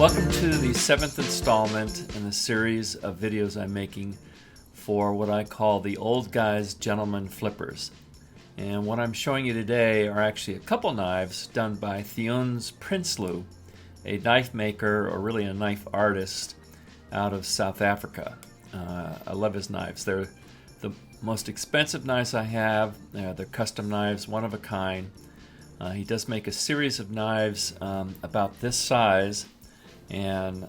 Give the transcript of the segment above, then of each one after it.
Welcome to the 7th installment in the series of videos I'm making for what I call the Old Guys Gentleman Flippers. And what I'm showing you today are actually a couple knives done by Theuns Prinsloo, a knife maker, or really a knife artist out of South Africa. I love his knives. They're the most expensive knives I have. They're custom knives, one of a kind. He does make a series of knives about this size, and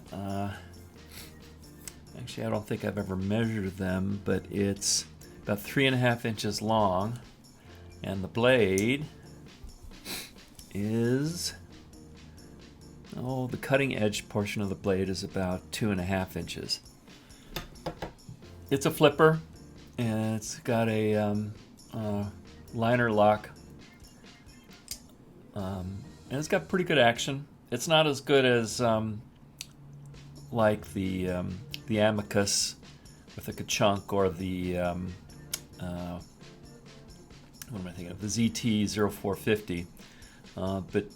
actually I don't think I've ever measured them, but it's about 3.5 inches long, and the blade is, the cutting edge portion of the blade is about 2.5 inches. It's a flipper, and it's got a liner lock, and it's got pretty good action. It's not as good as like the Damascus with the ka-chunk, or the what am I thinking of? The ZT-0450, but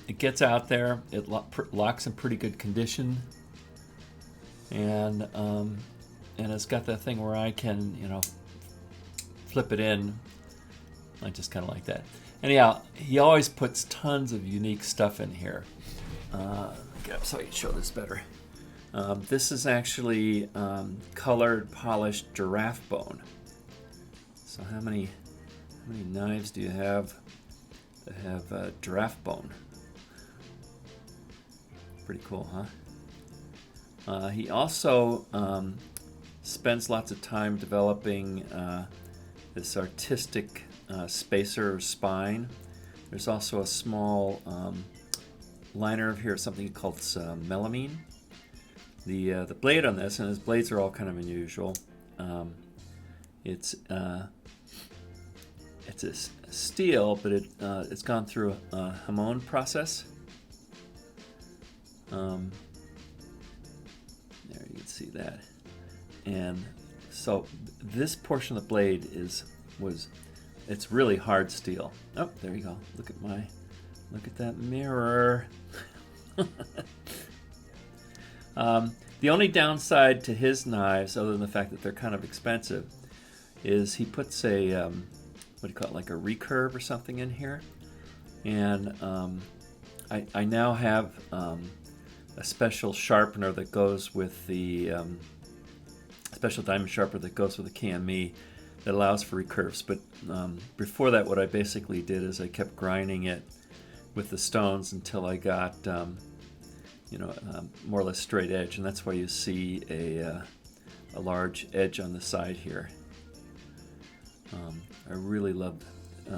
it gets out there. It locks in pretty good condition, and it's got that thing where I can, flip it in. I just kind of like that. Anyhow, he always puts tons of unique stuff in here. Get up so I can show this better. This is actually colored, polished giraffe bone. So how many knives do you have that have giraffe bone? Pretty cool, huh? He also spends lots of time developing this artistic spacer or spine. There's also a small liner here, something called melamine. The blade on this, and his blades are all kind of unusual. It's a steel, but it's gone through a Hamon process. There you can see that. And so this portion of the blade it's really hard steel. Oh, there you go. Look at that mirror. The only downside to his knives, other than the fact that they're kind of expensive, is he puts a what do you call it, like a recurve or something in here. And I now have a special sharpener that goes with the special diamond sharpener that goes with the KME that allows for recurves. But before that, what I basically did is I kept grinding it with the stones until I got more or less straight edge, and that's why you see a large edge on the side here. I really love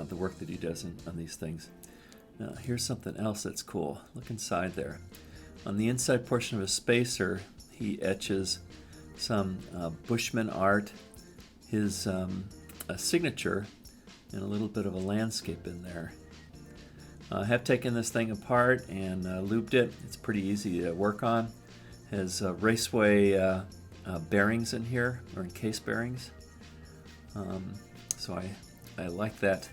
the work that he does on these things. Now here's something else that's cool. Look inside there. On the inside portion of his spacer, he etches some Bushman art, his signature, and a little bit of a landscape in there. I have taken this thing apart and lubed it. It's pretty easy to work on. It has raceway bearings in here, or encase bearings. So I like that.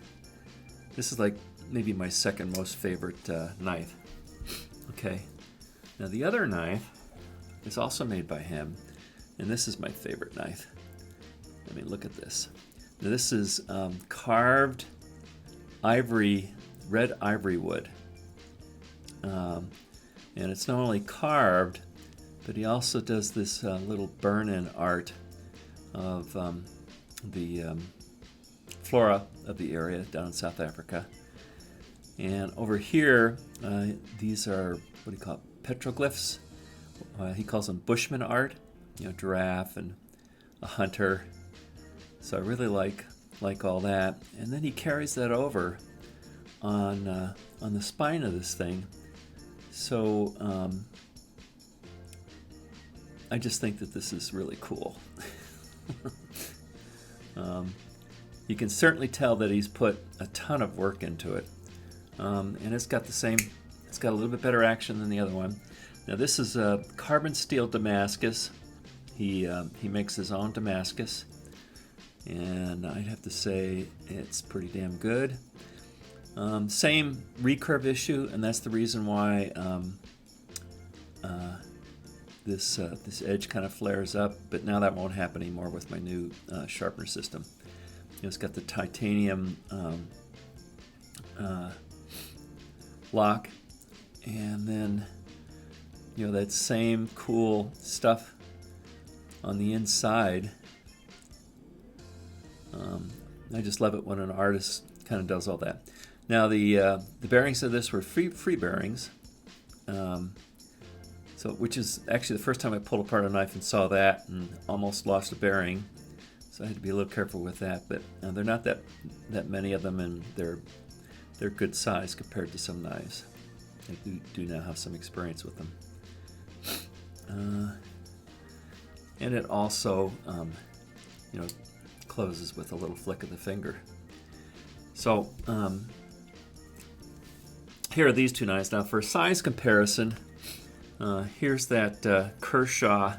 This is like maybe my second most favorite knife. Okay, now the other knife is also made by him, and this is my favorite knife. I mean, look at this. Now, this is carved ivory, red ivory wood, and it's not only carved, but he also does this little burn-in art of the flora of the area down in South Africa. And over here, these are, what do you call it, petroglyphs. He calls them Bushman art, giraffe and a hunter. So I really like all that. And then he carries that over on the spine of this thing. So I just think that this is really cool. You can certainly tell that he's put a ton of work into it, and it's got a little bit better action than the other one. Now this is a carbon steel Damascus. He makes his own Damascus, and I'd have to say it's pretty damn good. Same recurve issue, and that's the reason why this edge kind of flares up, but now that won't happen anymore with my new sharpener system. It's got the titanium lock, and then that same cool stuff on the inside. I just love it when an artist kind of does all that. Now the bearings of this were free bearings, which is actually the first time I pulled apart a knife and saw that and almost lost a bearing. So I had to be a little careful with that. But they're not that many of them, and they're good size compared to some knives. I do now have some experience with them. And it also, closes with a little flick of the finger. So here are these two knives. Now for size comparison, here's that Kershaw.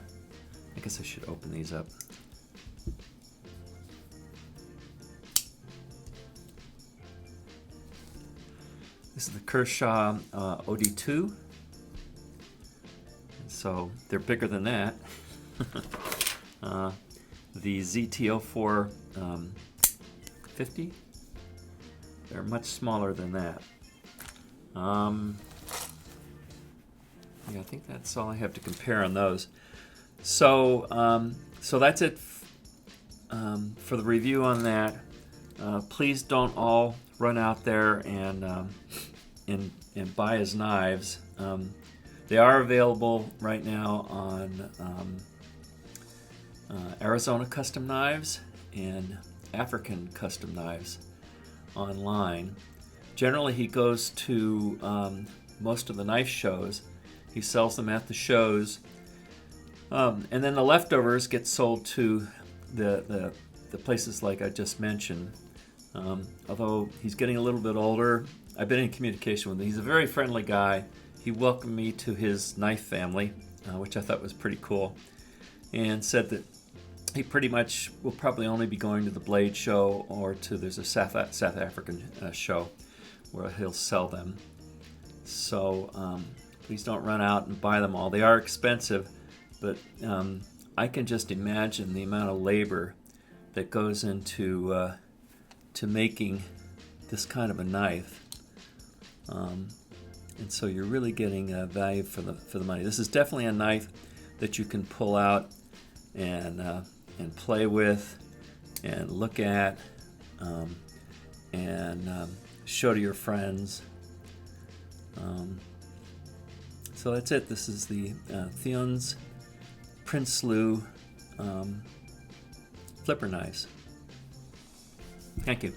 I guess I should open these up. This is the Kershaw OD2. So they're bigger than that. The ZTO4 50, they're much smaller than that. Yeah, I think that's all I have to compare on those. So that's it for the review on that. Please don't all run out there and buy his knives. They are available right now on Arizona Custom Knives and African Custom Knives online. Generally, he goes to most of the knife shows. He sells them at the shows, and then the leftovers get sold to the places like I just mentioned. Although he's getting a little bit older, I've been in communication with him. He's a very friendly guy. He welcomed me to his knife family, which I thought was pretty cool, and said that he pretty much will probably only be going to the Blade show or there's a South African show where he'll sell them. So please don't run out and buy them all. They are expensive, but I can just imagine the amount of labor that goes into to making this kind of a knife. And so you're really getting value for the money. This is definitely a knife that you can pull out and play with and look at and show to your friends. So that's it. This is the Theuns Prinsloo flipper knives. Thank you.